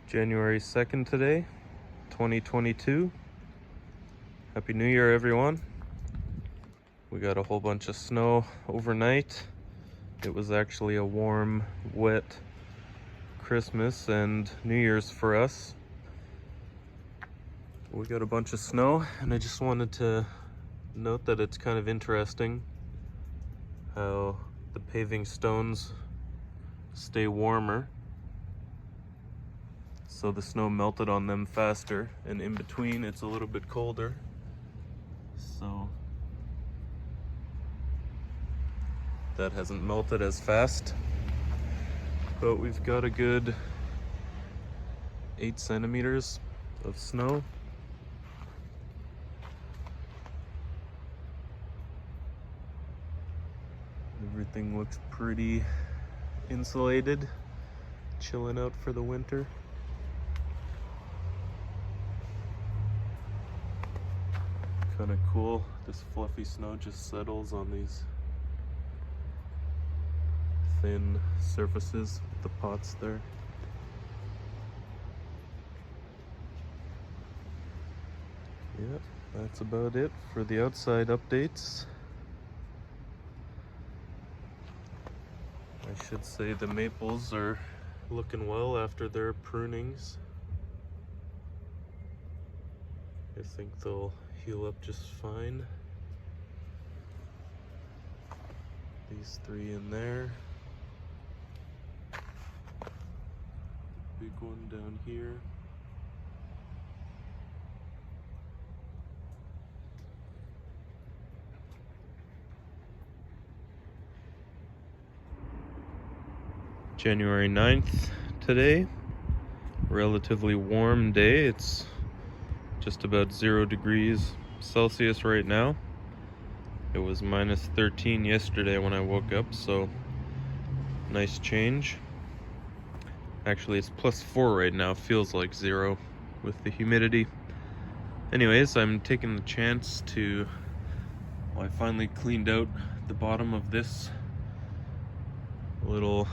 January 2nd today, 2022. Happy New Year, everyone. We got a whole bunch of snow overnight. It was actually a warm, wet Christmas and New Year's for us. We got a bunch of snow, and I just wanted to note that it's kind of interesting how the paving stones stay warmer. So the snow melted on them faster, and in between it's a little bit colder. So that hasn't melted as fast. But we've got a good 8 centimeters of snow. Everything looks pretty insulated, chilling out for the winter. Kind of cool. This fluffy snow just settles on these thin surfaces with the pots there. Yeah, that's about it for the outside updates. I should say the maples are looking well after their prunings. I think they'll heal up just fine. These 3 in there. Big one down here. January 9th today. Relatively warm day. It's just about 0 degrees Celsius right now. It was minus 13 yesterday when I woke up, so nice change. Actually, it's plus 4 right now. Feels like 0 with the humidity. Anyways, I'm taking the chance to, well, I finally cleaned out the bottom of this little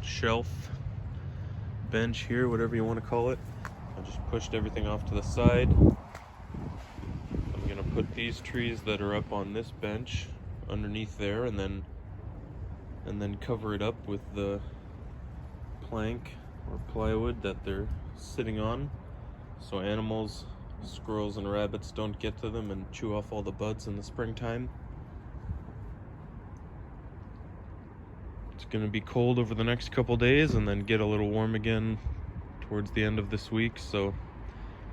shelf bench here, whatever you want to call it. I just pushed everything off to the side. I'm gonna put these trees that are up on this bench underneath there, and then cover it up with the plank or plywood that they're sitting on, so animals, squirrels and rabbits don't get to them and chew off all the buds in the springtime. It's gonna be cold over the next couple days and then get a little warm again towards the end of this week, so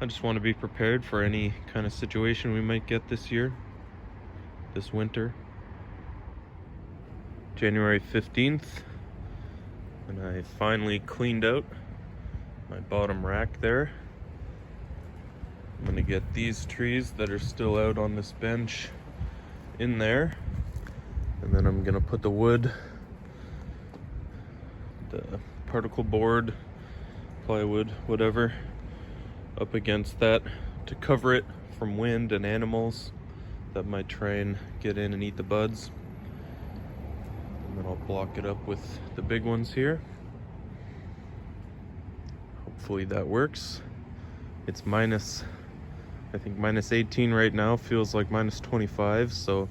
I just want to be prepared for any kind of situation we might get this winter. January 15th, and I finally cleaned out my bottom rack there. I'm gonna get these trees that are still out on this bench in there, and then I'm gonna put the wood, the particle board, plywood, whatever, up against that to cover it from wind and animals that might try and get in and eat the buds. And then I'll block it up with the big ones here. Hopefully that works. It's I think minus 18 right now, feels like minus 25, so,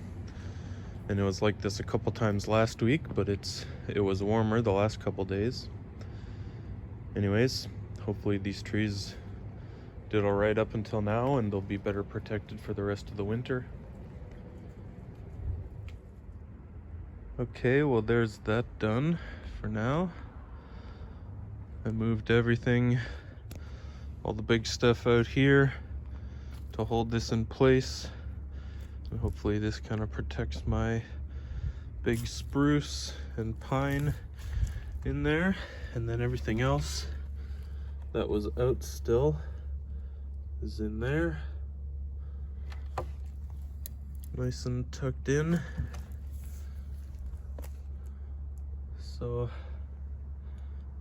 and it was like this a couple times last week, but it was warmer the last couple days. Anyways, hopefully these trees did all right up until now, and they'll be better protected for the rest of the winter. Okay, well, there's that done for now. I moved everything, all the big stuff out here to hold this in place, and hopefully this kind of protects my big spruce and pine in there, and then everything else that was out still is in there, nice and tucked in. So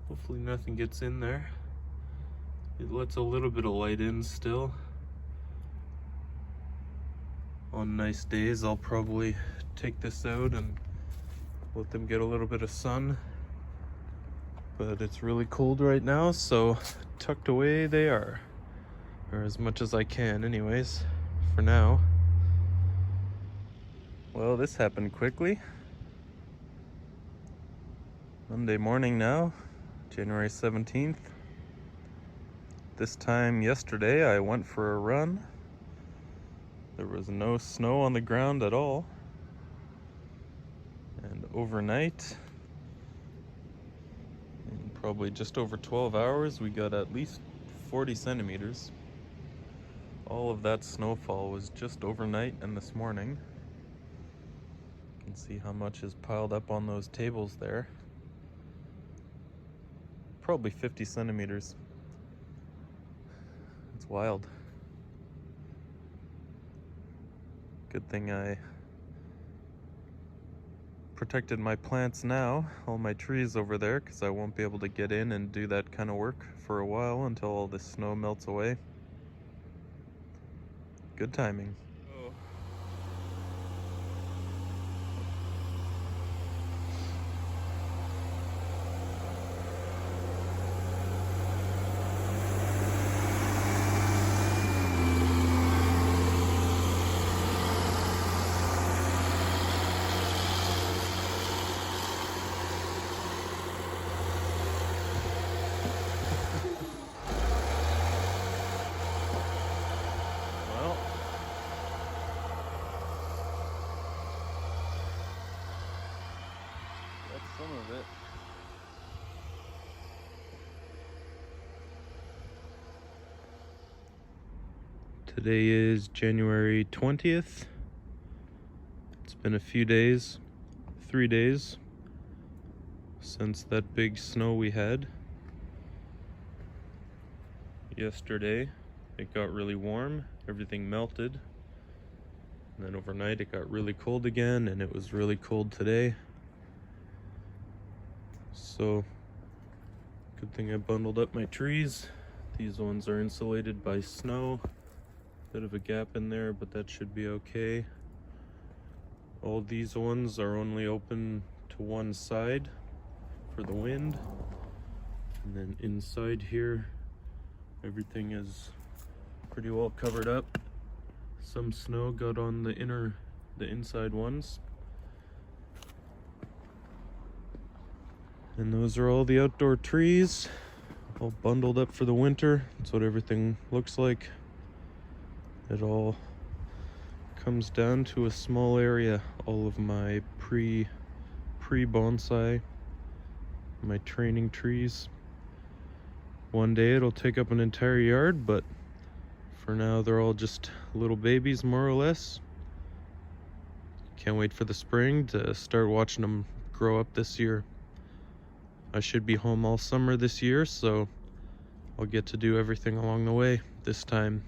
hopefully nothing gets in there. It lets a little bit of light in still. On nice days, I'll probably take this out and let them get a little bit of sun. But it's really cold right now, so tucked away they are. Or as much as I can anyways, for now. Well, this happened quickly. Monday morning now, January 17th. This time yesterday I went for a run. There was no snow on the ground at all. And overnight, in probably just over 12 hours, we got at least 40 centimeters. All of that snowfall was just overnight and this morning. You can see how much is piled up on those tables there. Probably 50 centimeters. It's wild. Good thing I protected my plants now, all my trees over there, because I won't be able to get in and do that kind of work for a while until all this snow melts away. Good timing. Well, that's some of it. Today is January 20th. It's been a few days, 3 days, since that big snow we had. Yesterday, it got really warm, everything melted. And then overnight it got really cold again, and it was really cold today. So, good thing I bundled up my trees. These ones are insulated by snow. Bit of a gap in there, but that should be okay. All these ones are only open to one side for the wind. And then inside here, everything is pretty well covered up. Some snow got on the inside ones. And those are all the outdoor trees, all bundled up for the winter. That's what everything looks like. It all comes down to a small area. All of my pre-bonsai, my training trees. One day it'll take up an entire yard, but for now they're all just little babies, more or less. Can't wait for the spring to start watching them grow up this year. I should be home all summer this year, so I'll get to do everything along the way this time.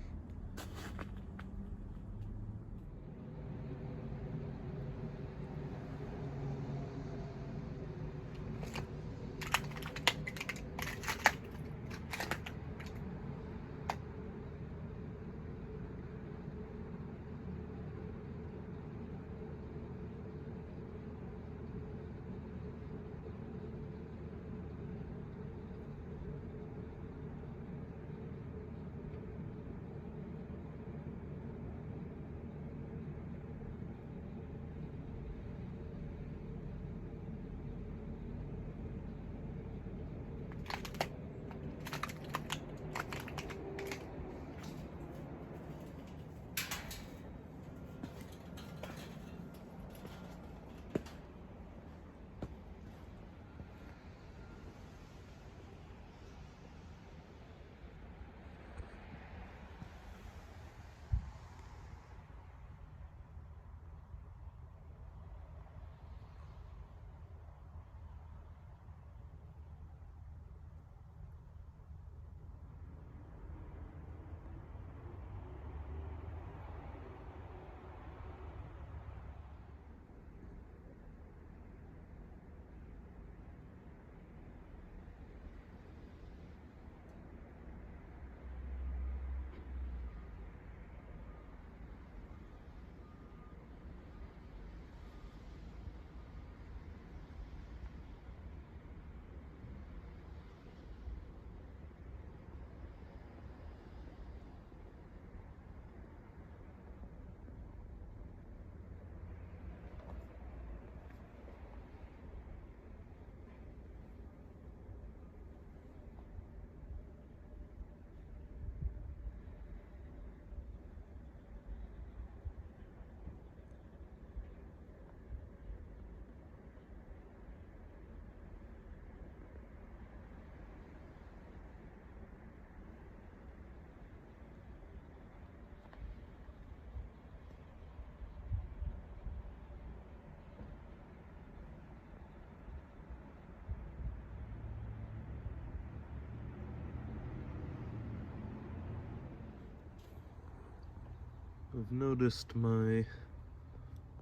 I've noticed my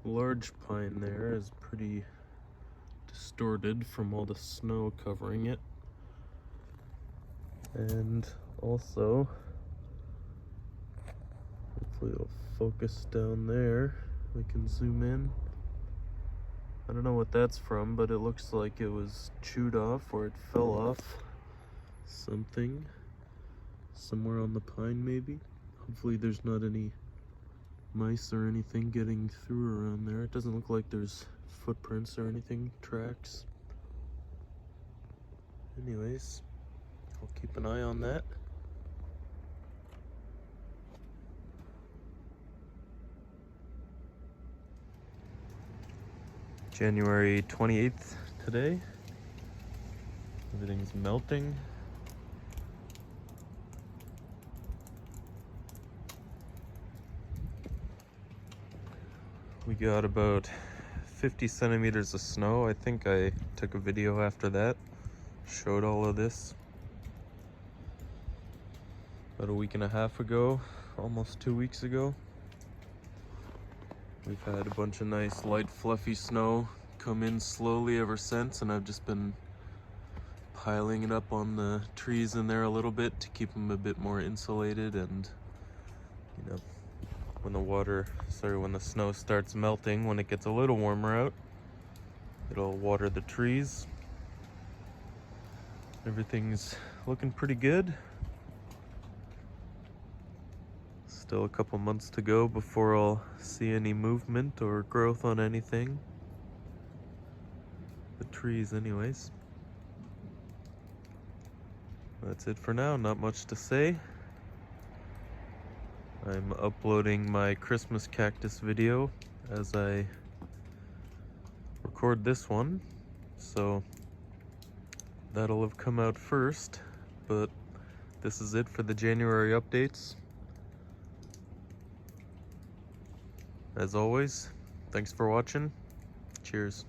large pine there is pretty distorted from all the snow covering it. And also, hopefully it'll focus down there. We can zoom in. I don't know what that's from, but it looks like it was chewed off or it fell off something somewhere on the pine maybe. Hopefully there's not any mice or anything getting through around there. It doesn't look like there's footprints or anything, tracks. Anyways, I'll keep an eye on that. January 28th today. Everything's melting. We got about 50 centimeters of snow. I think I took a video after that, showed all of this. About a week and a half ago, almost 2 weeks ago. We've had a bunch of nice light fluffy snow come in slowly ever since, and I've just been piling it up on the trees in there a little bit to keep them a bit more insulated. And you know, when the snow starts melting, when it gets a little warmer out, it'll water the trees. Everything's looking pretty good. Still a couple months to go before I'll see any movement or growth on anything. The trees anyways. That's it for now, not much to say. I'm uploading my Christmas cactus video as I record this one, so that'll have come out first, but this is it for the January updates. As always, thanks for watching. Cheers.